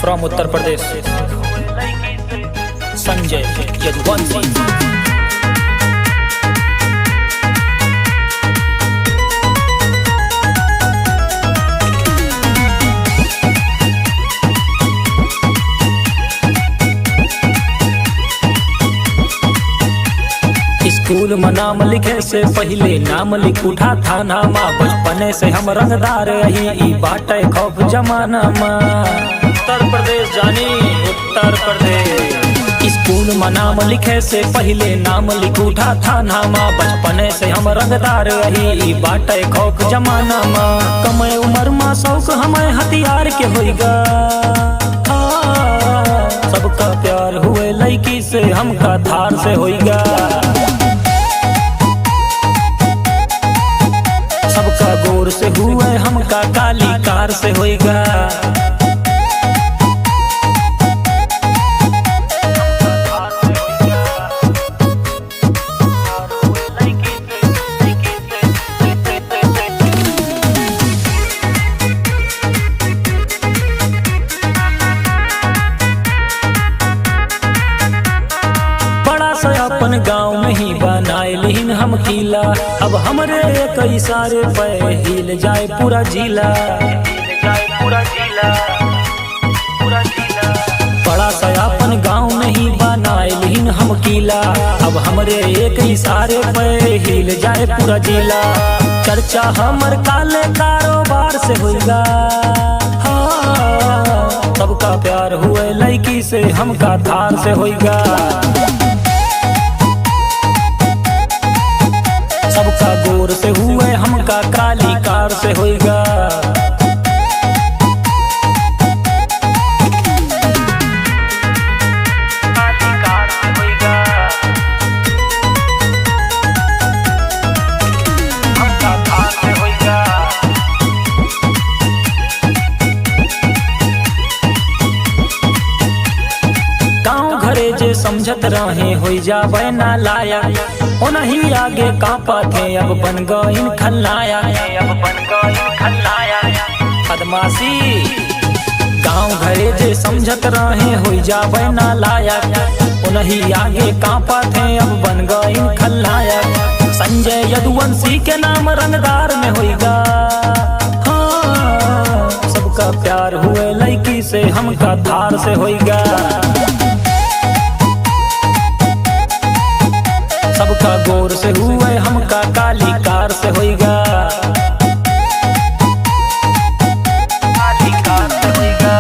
From Uttar Pradesh, Sanjay Yaduvanshi. School में नाम लिखे से पहले नाम लिख उठा था नामा। बचपने से हम रंगदार रही ई बाटे खौफ जमाना में। उत्तर प्रदेश जानी उत्तर प्रदेश। स्कूल में नाम लिखे से पहले नाम लिख उठा था नामा। बचपने से हम रंगदार रही ई बाटे खौफ जमाना में। कमे उम्र में शौक हमें हथियार के होइगा। सबका प्यार हुए लड़की से हमका धार से होइगा। सबका गोर से हुए हमका काली कार से होएगा। बड़ा सा अपन गाँव में ही बनाए लिहिन हम किला। अब हमरे एक इशारे पे हिल जाए पूरा जिला। बड़ा सा अपन गाँव में ही बनाए लिहिन हम किला। अब हमरे एक इशारे पे हिल जाए पूरा जिला। चर्चा हमर काले कारोबार से होगा। हाँ, सबका प्यार हुए लड़की से हमका धार से होगा। सबका गोर से हुए हमका काली कार से होएगा। काली कार से होएगा। हमका कार से होएगा। गाँव घरे जे समझत रहे हो जावे ना लायक। ओ नहीं आगे कांपा थे अब बन गईन खलनायक। बदमाशी गाँव घरे जे समझत रहे हो जावे ना लायक। ओ नहीं आगे कांपा थे अब बन गईन खलनायक। संजय यदुवंशी के नाम रंगदार में होइगा। हाँ, सबका प्यार हुए लड़की से हमका धार से होइगा। सबका गोर से हुए हमका काली कार से होइगा। काली कार से होइगा।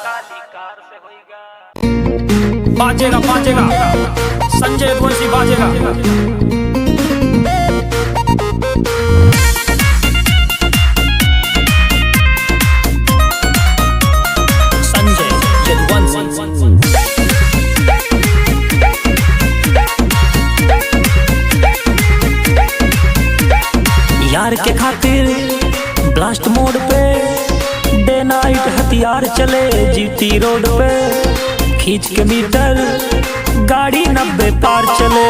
काली कार से होइगा। बाजेगा बाजेगा संजय यदुवंशी बाजेगा। संजय यदुवंशी। यार के खातिर ब्लास्ट मोड पे डे नाइट हथियार चले जीटी रोड पे। खींच के मीटर गाड़ी 90 पार चले।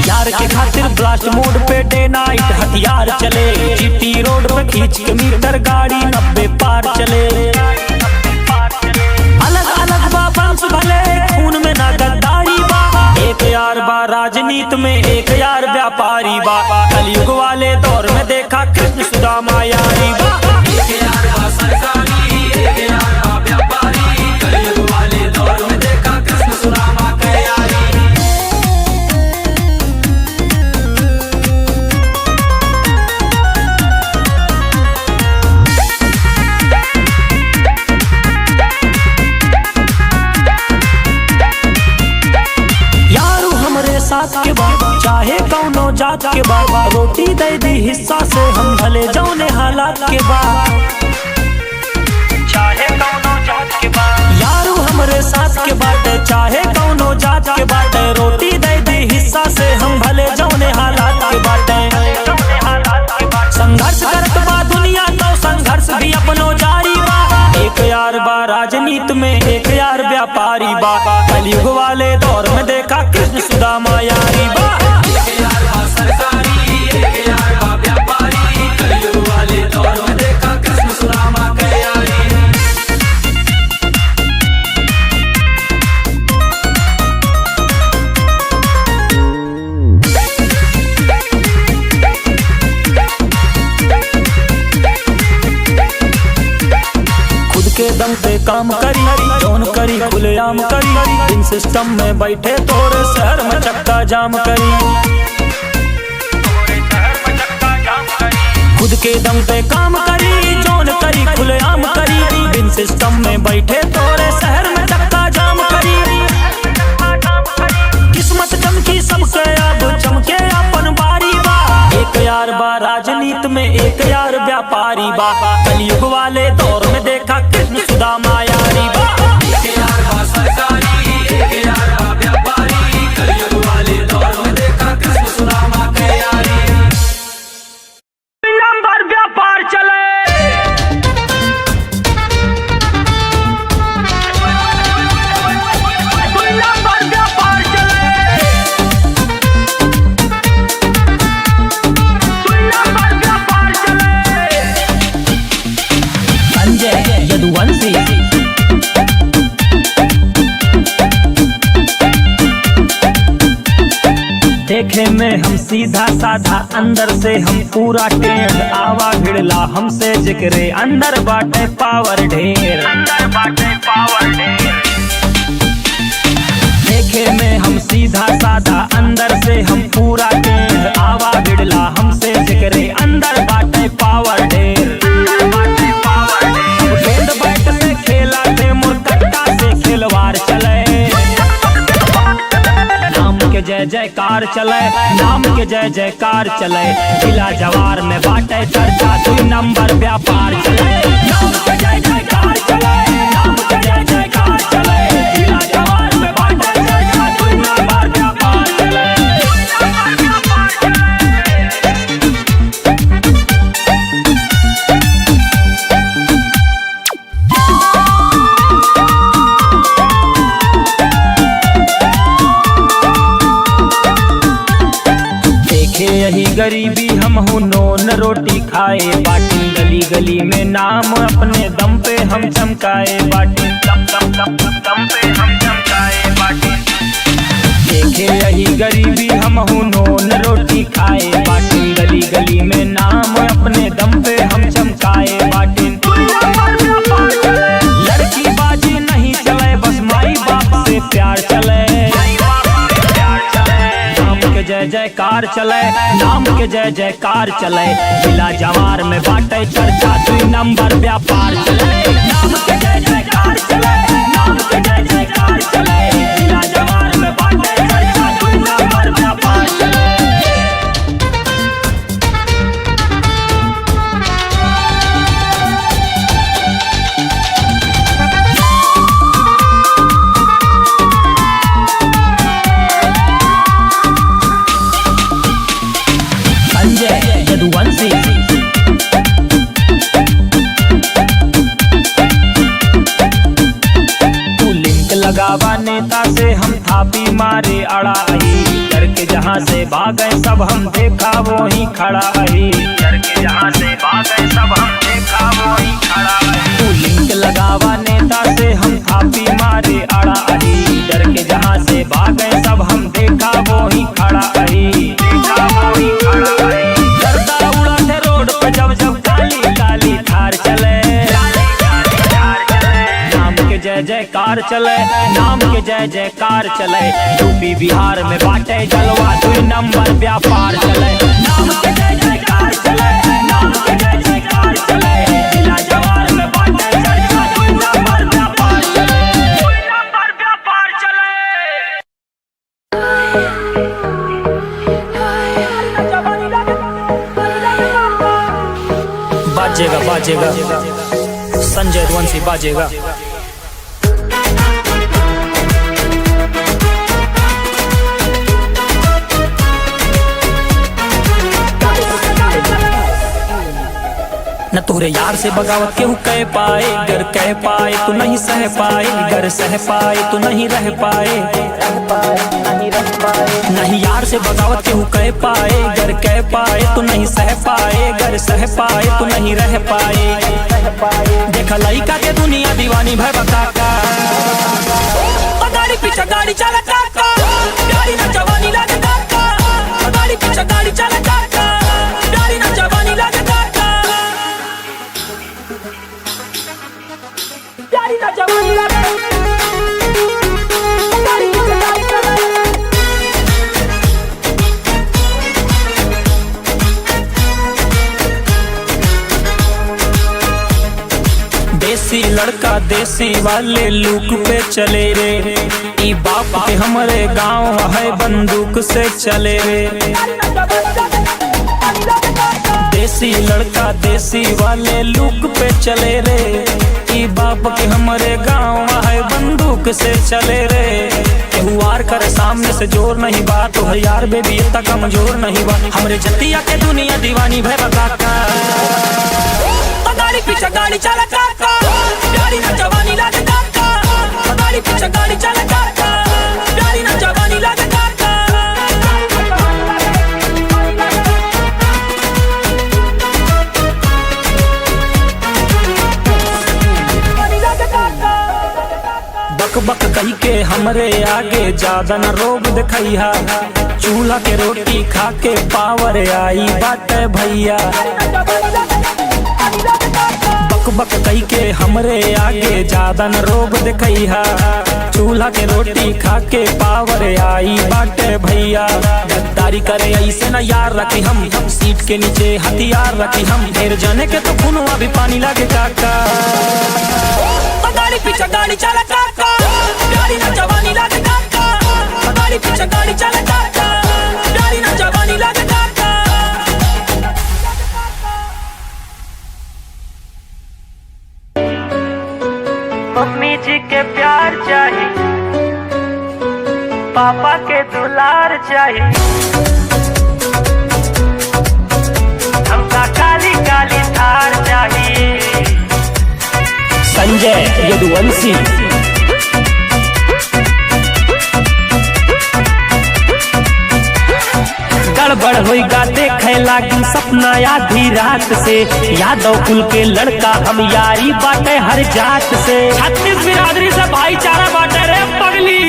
यार के खातिर ब्लास्ट मोड पे डे नाइट हथियार चले। जीटी रोड पे खींच के मीटर गाड़ी 90 पार चले। अलग अलग बाबंस भले खून में ना गद्दारी बा। एक यार बा राजनीति में एक यार व्यापारी बा। कलयुग वाले दौर में देखा कृष्ण सुदामा यारी बा। एक यार बा सरकारी एक यार बा व्यापारी। कलयुग वाले दौर में देखा कृष्ण सुदामा का यारी। साथ के बाद चाहे कौनो जात के बाद। रोटी दे दी हिस्सा से हम भले जौने हालात के बाद। चाहे कौनो जात के बाद यारू हमरे साथ के बाद। चाहे कौनो जात के बाद। रोटी दे दी हिस्सा से हम भले जौने हालात के बाद। संघर्ष करत बा दुनिया तो संघर्ष भी अपनो जारी बा। एक यार बा राजनीति में एक यार व्यापारी बा। कलयुग वाले दौर में देखा कृष्ण सुदामा यारी बा। एक यार बा सरकारी एक यार बा व्यापारी। कलयुग वाले दौर में देखा कृष्ण सुदामा। काम करी, जौन करी खुलेआम करी। इन सिस्टम में बैठे तोरे शहर में चक्का जाम करी। खुद के दम पे काम करी, जौन करी खुलेआम करी। इन सिस्टम में बैठे तोरे शहर में चक्का जाम करी। किस्मत चमकी सबके अब चमके अपन बारी बा। एक यार बा राजनीति में, एक यार व्यापारी बा। कलयुग वाले दौर में देखा कृष्ण सुदामा यारी बा। एक यार बा सरकारी, एक यार बा व्यापारी। कलयुग वाले दौर में देखा कृष्ण सुदामा के यारी। नंबर व्यापार चले, नंबर व्यापार चले, नंबर व्यापार चले। संजय यदुवंशी देखे में हम सीधा साधा, अंदर से हम पूरा टेढ़। आवा भिड़ला हमसे जिक्रे, अंदर बाटे पावर ढेर, अंदर बाटे पावर ढेर। देखे में हम सीधा साधा, अंदर से हम पूरा टेढ़। आवा भिड़ला हमसे जिक्रे, अंदर बाटे पावर ढेर, अंदर बाटे पावर ढेर। गेंद बैट से खेला थे, मुरकट्टा से खिलवाड़ चले। नाम के जय जयकार चले, नाम के जय जयकार चले। जिला जवार में बाटे चर्चा, 2 नंबर व्यापार चले। नाम के जय जयकार चले, नाम के जय जयकार चले। जिला जवार में बाटे चर्चा, 2 नंबर व्यापार चले। यही गरीबी हम हूँ नोन रोटी खाए बाटी। गली गली में नाम अपने दम पे हम चमकाए बाटी, दम पे हम चमकाए बाटी। देखे यही गरीबी हम हूँ नोन रोटी खाए बाटी। गली गली में नाम अपने दम पे हम चमकाए बाटी। लड़की बाजी नहीं चले, बस माई बाप से प्यार चले। जय जयकार चले, नाम के जय जयकार चले। जिला जवार में बाटे चर्चा, 2 नंबर व्यापार चले। नाम के जय जयकार चले, नाम के जय जयकार चले। जिला जवार में बाटे चर्चा, 2 नंबर व्यापार चले। यदुवंशी तू लिंक लगावा नेता से, हम थापी मारे अड़ाई। डर के जहाँ से भागे सब हम देखा वो ही खड़ा ही। डर के जहाँ से भागे सब हम देखा वो ही खड़ा ही। तू लिंक लगावा नेता से, हम थापी मारे अड़ाई। डर के जहाँ से भागे सब हम देखा वो ही खड़ा ही, देखा वो ही खड़ा ही। जब जब काली काली थार चले, नाम के जय जयकार चले, नाम के जय जयकार चले। यूपी बिहार में बाटे जलवा, 2 नंबर व्यापार चले। नाम के जय जयकार चले, नाम के जय जयकार चले। जिला जवार में बाटे चर्चा, 2 नंबर व्यापार चले, 2 नंबर व्यापार चले। बाजेगा बाजेगा संजय यदुवंशी बाजेगा। न तोरे यार से बगावत केहू कह पाए। गर कह पाए तो नहीं सह पाए, गर सह पाए तो नहीं रह पाए। नहीं यार से बगावत केहू कह पाए। गर कह पाए तो नहीं सह पाए, गर सह पाए तो नहीं रह पाए। देखा लइका के दुनिया दीवानी भय बताका। गाड़ी पीछे गाड़ी चला काका, गाड़ी ना जवानी लागे काका। गाड़ी पीछे गाड़ी चला काका, गाड़ी ना जवानी लागे काका। गाड़ी ना देसी लड़का देसी वाले लुक पे चले रे, ई बाप के हमारे गांव है बंदूक से चले रे। देसी लड़का देसी वाले लुक पे चले रे, ई बाप के हमारे गांव है बंदूक से चले रे। हुआर करे सामने से जोर नहीं बा, तो है यार बेबी इतना कमजोर नहीं बा। हमरे जतिया के दुनिया दीवानी भय काका, गाड़ी पीछे गाड़ी चला काका, प्यारी ना जवानी लागे काका, गाड़ी पीछे गाड़ी चला काका, प्यारी ना जवानी लागे काका। बक बक कही के हमरे आगे ज्यादा न रोब दिखैया, चूल्हा के रोटी खा के पावर आई बाटे भैया। बक बक कही के हमरे आगे ज्यादा न रोब दिखैया, चूल्हा के रोटी खा के पावर आई बाटे भैया। गद्दारी करे ऐसे न यार रखी हम, सीट के नीचे हथियार रखी हम। ढेर जाने के तो खूनवा भी पानी लागे काका, गाड़ी पीछे गाड़ी चला काका, प्यारी ना जवानी लागे काका, गाड़ी पीछे गाड़ी चला काका, प्यारी ना जवानी लागे काका। मम्मी जी के प्यार चाहिए, पापा के दुलार चाहिए, हमका काली काली थार चाहिए। संजय यदुवंशी। गड़बड़ होइगा देखे लागी सपना आधी रात से, यादव कुल के लड़का हम यारी बाटे हर जात से। 36 बिरादरी से भाईचारा बाटे रे पगली।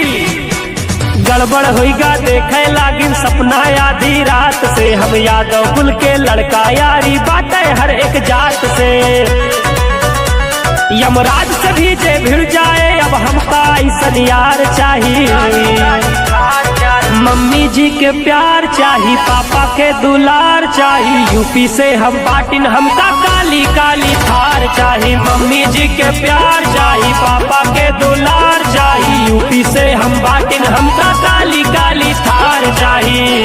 गड़बड़ होइगा देखे लागी सपना आधी रात से, हम यादव कुल के लड़का यारी बाटे हर एक जात से। यमराज से भी जे भिड़ जाए अब हमका ऐसन यार चाहिए। मम्मी जी के प्यार चाहिए, पापा के दुलार चाहिए, यूपी से हम बाटिन हमका काली काली थार चाहिए। मम्मी जी के प्यार चाहिए, पापा के दुलार चाहिए, यूपी से हम बाटिन हमका काली काली थार चाहिए।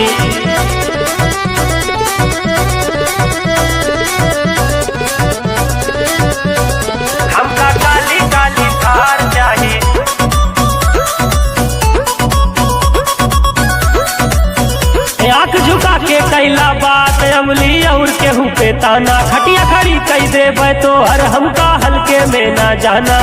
आँख झुका के कैला बात अमली और केहू पे ताना, खटिया खड़ी कई देवे तो हर हमका हल्के में ना जाना,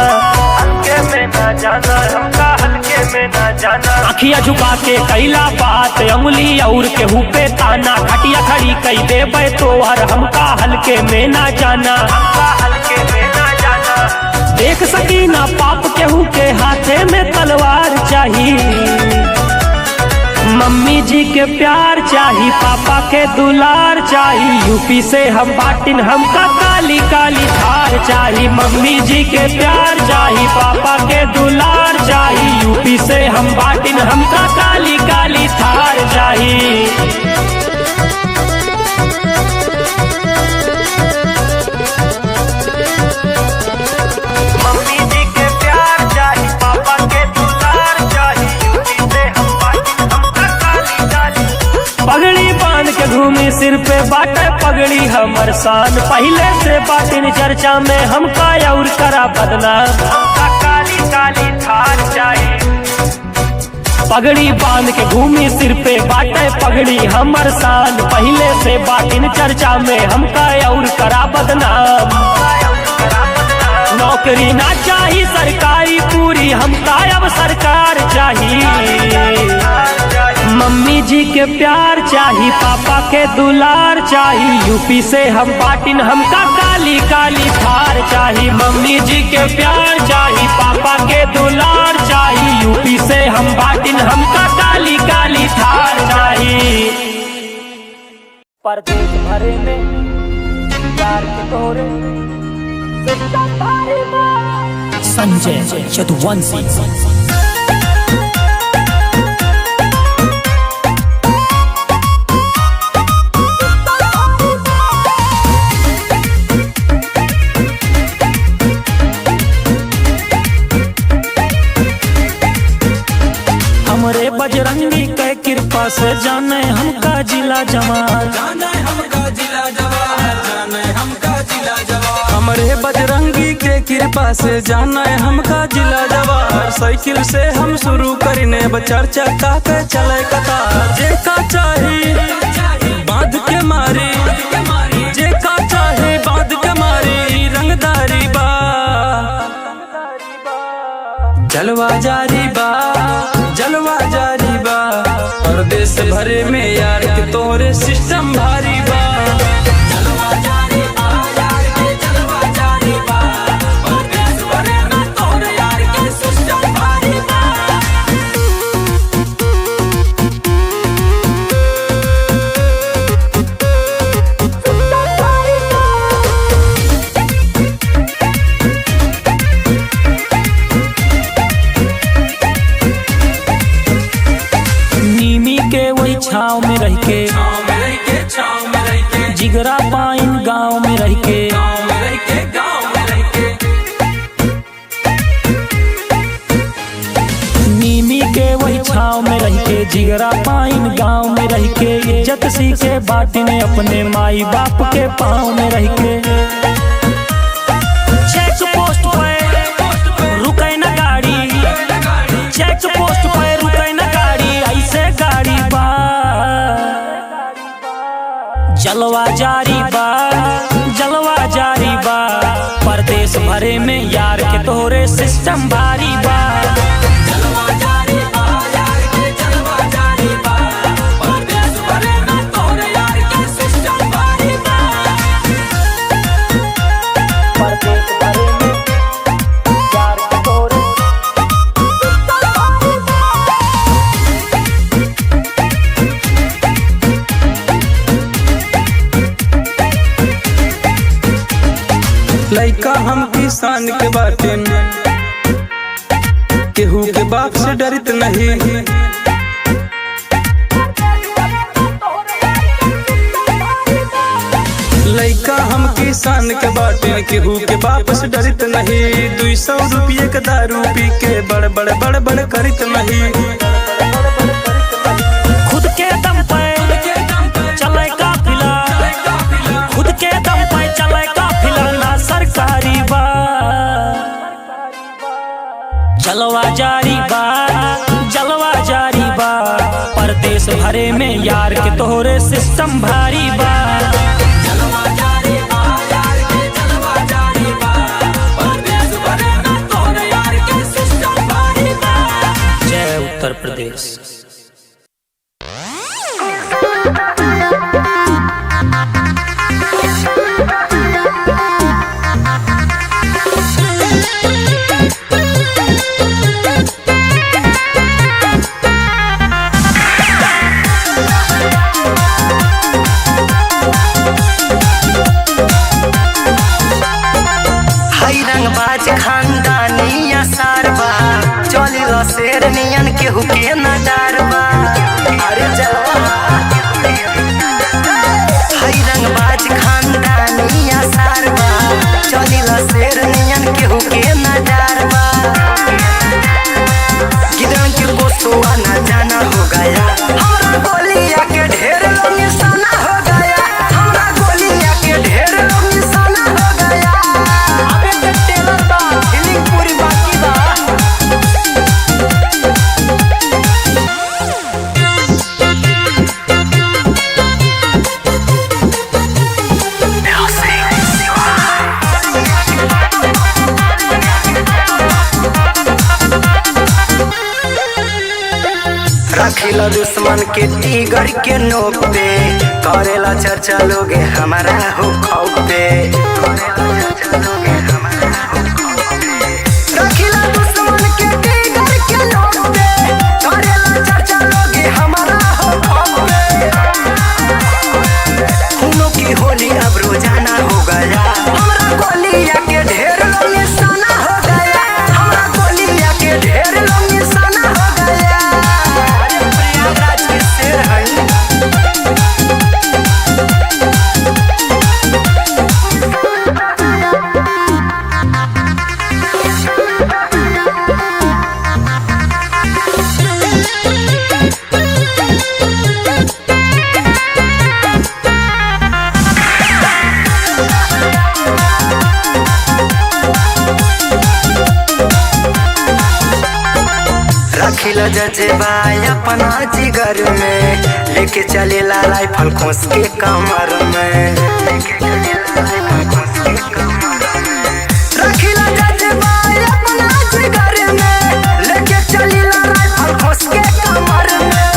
हल्के में ना जाना, हमका हल्के में ना जाना। आँखिया झुका के कैला बात अमली और केहू पे ताना, खटिया खड़ी कई देवे तो हर हमका हल्के में ना जाना, हमका हल्के में ना जाना। देख सकी ना पाप केहू के हाथे में तलवार चाहिए। मम्मी जी के प्यार चाहिए, पापा के दुलार चाहिए, यूपी से हम बाटिन हमका काली काली थार चाहिए। मम्मी जी के प्यार चाहिए, पापा के दुलार चाहिए, यूपी से हम बाटिन हमका काली काली थार चाहिए। पगड़ी बांध के घूमी सिर पे बाटे पगड़ी हमर शान, पहले से बाटिन चर्चा में हमका और करा बदनाम, हमका काली काली थार चाहिए। पगड़ी बांध के घूमी सिर पे बाटे पगड़ी हमर शान, पहले से बाटिन चर्चा में हमका और करा बदनाम। नौकरी ना चाहिए सरकारी पूरी, हमका अब सरकार चाहिए। मम्मी जी के प्यार चाहिए, पापा के दुलार चाहिए, यूपी से हम बाटिन हमका काली काली थार चाहिए। मम्मी जी के प्यार चाहिए, पापा के दुलार चाहिए, यूपी से हम बाटिन हमका काली काली थार चाहिए। परदेश भरे में प्यार के तोरे संजय यदुवंशी। से जाने हमका जिला जवान, हमरे बजरंगी के कृपा से जाना है हमका जिला जवार। साइकिल से हम शुरू करने चर्चा का के चले कतार। जे का चाही बांध के मारी, जे का चाही बांध के मारी, रंगदारी बा जलवा जारी बा, जलवा जारी बा। और देश भरे में यार के तोरे सिस्टम भारी बा। छाँव में रह के जिगरा पाइन गाँव में रह के, नीमी के वही छाँव में रह के, जिगरा पाइन गाँव में रह के। इज्जत सीखे बाटने अपने माई बाप के पाँव में रह के। चेक पोस्ट पे रुके न गाड़ी, चेक पोस्ट पे रुके न गाड़ी, ऐसे गाड़ी बा जलवा जारी बा, जलवा जारी बा। परदेश भरे में यार के तोरे सिस्टम भारी बा। जलवा जारी बा, यार के जलवा जारी बा। परदेश भरे में तोरे यार के सिस्टम भारी बा। परदेश भरे में यार के तोरे लइका हम किसान के बाटे, केहू के बाप से डरित नहीं। लइका हम किसान के बाटे, केहू के बाप से डरित नहीं। 200 रुपये के दारू पी के बड़ बड़ बड़ बड़ करित नहीं। खुद के दम पे चले काफिला, खुद के दम पे चले काफिला, ना सरकारी बा जलवा जारी बा, जलवा जारी बा। परदेश भरे में यार के तोरे सिस्टम भारी बा। जलवा जारी बा, यार के जलवा जारी बा। परदेश भरे में तोरे यार के सिस्टम भारी बा। जय उत्तर प्रदेश। खानदानिया सारबा चलिला शेर नियन केहू के न डरबा। अरे जलवा हई रंगबाज खानदानिया सारबा चलिला शेर नियन केहू के न डरबा। गिदन के बोसुआ न जाना हो गया, हमरा गोलिया के ढेर लोग निशाना हो गया, हमरा गोलिया के ढेर लोग निशाना हो गया। अबे तो टेलर बा फीलिंग पूरी बाकी बा। रखिला दुश्मन के टीगर के नोक पे, करेला चर्चा लोगे हमारा हो खौफ पे। रखिला दुश्मन के टीगर के नोक पे, करेला चर्चा लोगे हमारा हो खौफ पे। खूनों की होली अब रोजाना हो गया, हमरा गोलिया के ढेर लोग निशाना हो गया, हमरा गोलिया के ढेर लोग निशाना हो गया। प्रयागराज के शेर है। रखिला जजेबा अपना जिगर में, लेके चलेला राइफल खोस के कमर में। रखिला जजेबा अपना जिगर में, लेके चलेला राइफल खोस के कमर में।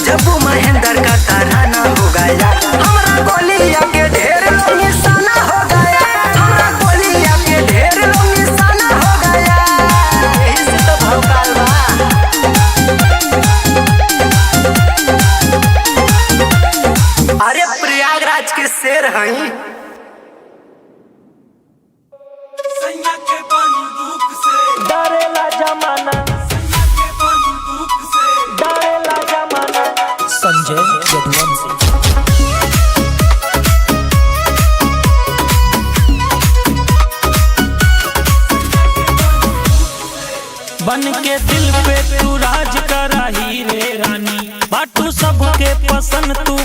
जब महेंद्र का तराना हो गया, हमरा गोलिया के ढेर लोग निशाना हो गया, हमरा गोलिया के ढेर लोग निशाना हो गया। यही से तो भौकाल बा। अरे प्रयागराज के शेर हई। डरेला जमाना, डरेला जमाना। संजय यदुवंशी। बन के दिल पे तू राज कराही रे रानी, बाटू सबके पसंद तू